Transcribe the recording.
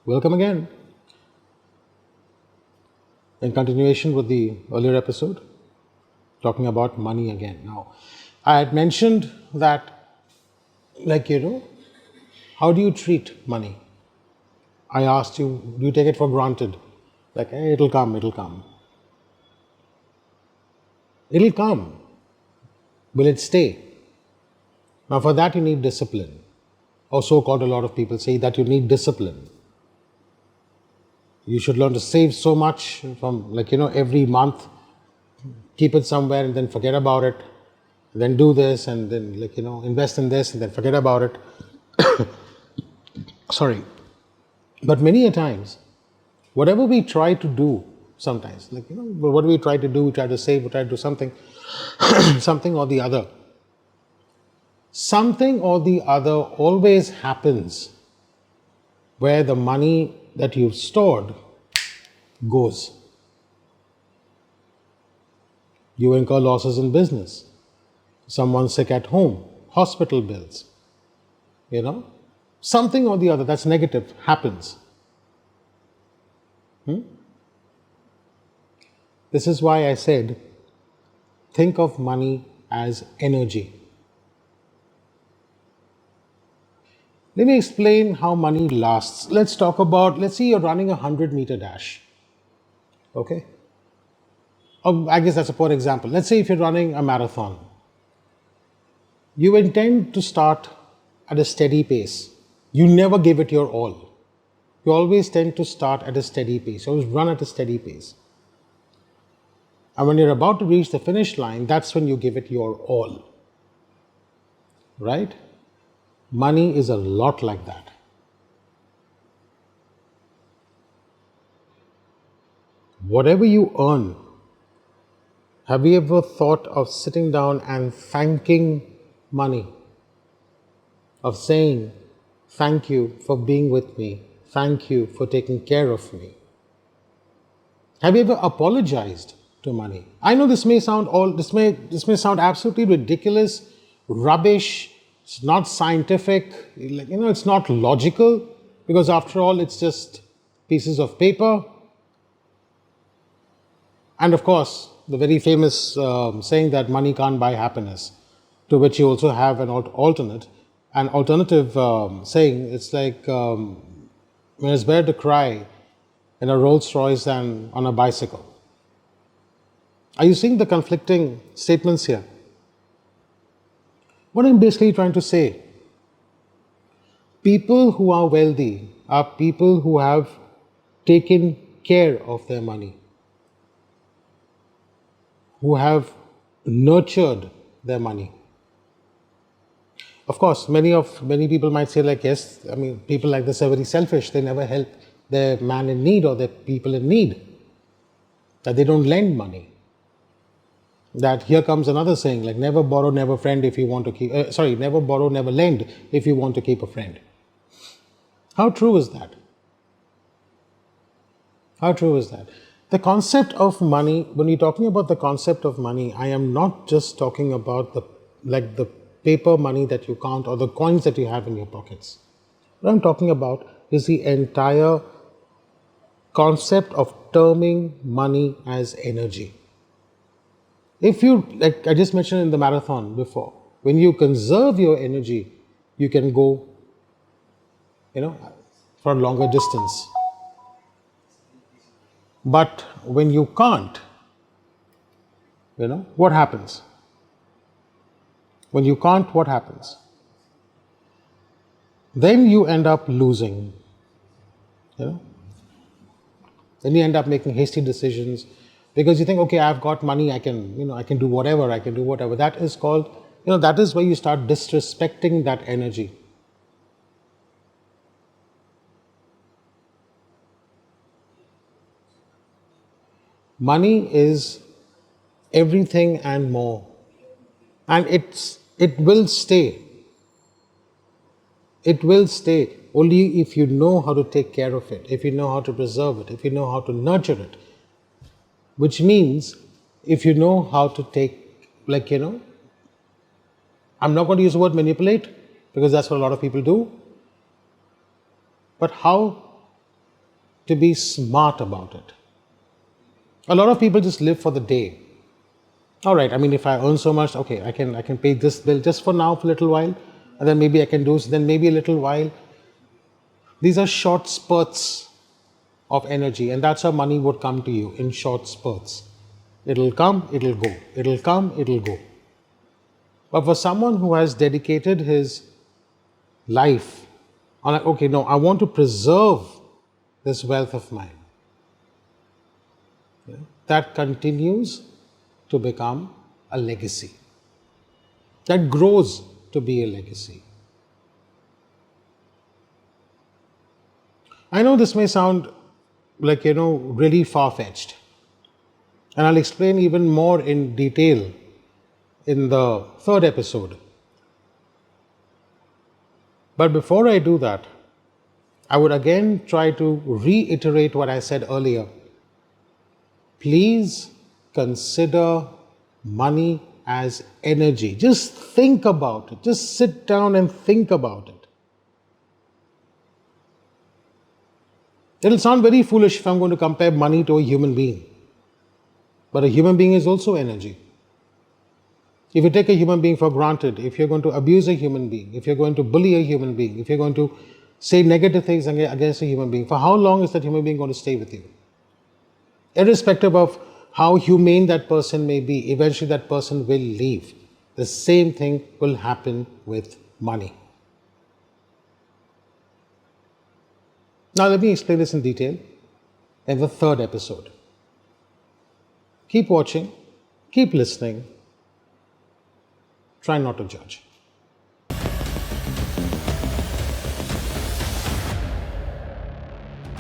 Welcome again. In continuation with the earlier episode, talking about money again. Now, I had mentioned that, how do you treat money? I asked you, do you take it for granted? Like, hey, it'll come, it'll come. It'll come. Will it stay? Now, for that, you need discipline. Or so called, a lot of people say that you need discipline. You should learn to save so much from, every month, keep it somewhere and then forget about it. Then do this and then, invest in this and then forget about it. Sorry. But many a times, whatever we try to do, sometimes, what do we try to do? We try to save, we try to do something, something or the other. Something or the other always happens where the money that you've stored goes. You incur losses in business, someone's sick at home, hospital bills, something or the other that's negative happens. This is why I said, think of money as energy. Let me explain how money lasts. Let's say you're running a 100-meter dash. Okay? I guess that's a poor example. Let's say if you're running a marathon, you intend to start at a steady pace. You never give it your all. You always tend to start at a steady pace. You always run at a steady pace. And when you're about to reach the finish line, that's when you give it your all. Right? Money is a lot like that. Whatever you earn, have you ever thought of sitting down and thanking money? Of saying, thank you for being with me. Thank you for taking care of me. Have you ever apologized to money? I know this may sound absolutely ridiculous, rubbish. It's not scientific. It's not logical, because after all, it's just pieces of paper. And of course, the very famous saying that money can't buy happiness, to which you also have an alternative saying. It's like, it's better to cry in a Rolls Royce than on a bicycle. Are you seeing the conflicting statements here? What I'm basically trying to say, people who are wealthy are people who have taken care of their money, who have nurtured their money. Of course, many people might say, yes, people like this are very selfish. They never help their man in need or their people in need. That they don't lend money. That here comes another saying, never borrow, never friend if you want to keep. Never borrow, never lend if you want to keep a friend. How true is that? How true is that? The concept of money, when you're talking about the concept of money, I am not just talking about the paper money that you count or the coins that you have in your pockets. What I'm talking about is the entire concept of terming money as energy. If you, like I just mentioned in the marathon before, when you conserve your energy, you can go, for a longer distance. But when you can't, what happens? When you can't, what happens? Then you end up losing. Then you end up making hasty decisions because you think, okay, I've got money, I can do whatever, That is called, that is where you start disrespecting that energy. Money is everything and more. And it will stay. It will stay only if you know how to take care of it, if you know how to preserve it, if you know how to nurture it. Which means if you know how to take, I'm not going to use the word manipulate because that's what a lot of people do. But how to be smart about it. A lot of people just live for the day. All right, I mean, if I earn so much, okay, I can pay this bill just for now for a little while, and then maybe I can do then maybe a little while. These are short spurts of energy, and that's how money would come to you in short spurts. It'll come, it'll go. It'll come, it'll go. But for someone who has dedicated his life on, like, okay, no, I want to preserve this wealth of mine, that continues to become a legacy, that grows to be a legacy. I know this may sound like, really far fetched, and I'll explain even more in detail in the third episode. But before I do that, I would again try to reiterate what I said earlier. Please consider money as energy. Just think about it. Just sit down and think about it. It'll sound very foolish if I'm going to compare money to a human being. But a human being is also energy. If you take a human being for granted, if you're going to abuse a human being, if you're going to bully a human being, if you're going to say negative things against a human being, for how long is that human being going to stay with you? Irrespective of how humane that person may be, eventually that person will leave. The same thing will happen with money. Now, let me explain this in detail in the third episode. Keep watching, keep listening, try not to judge.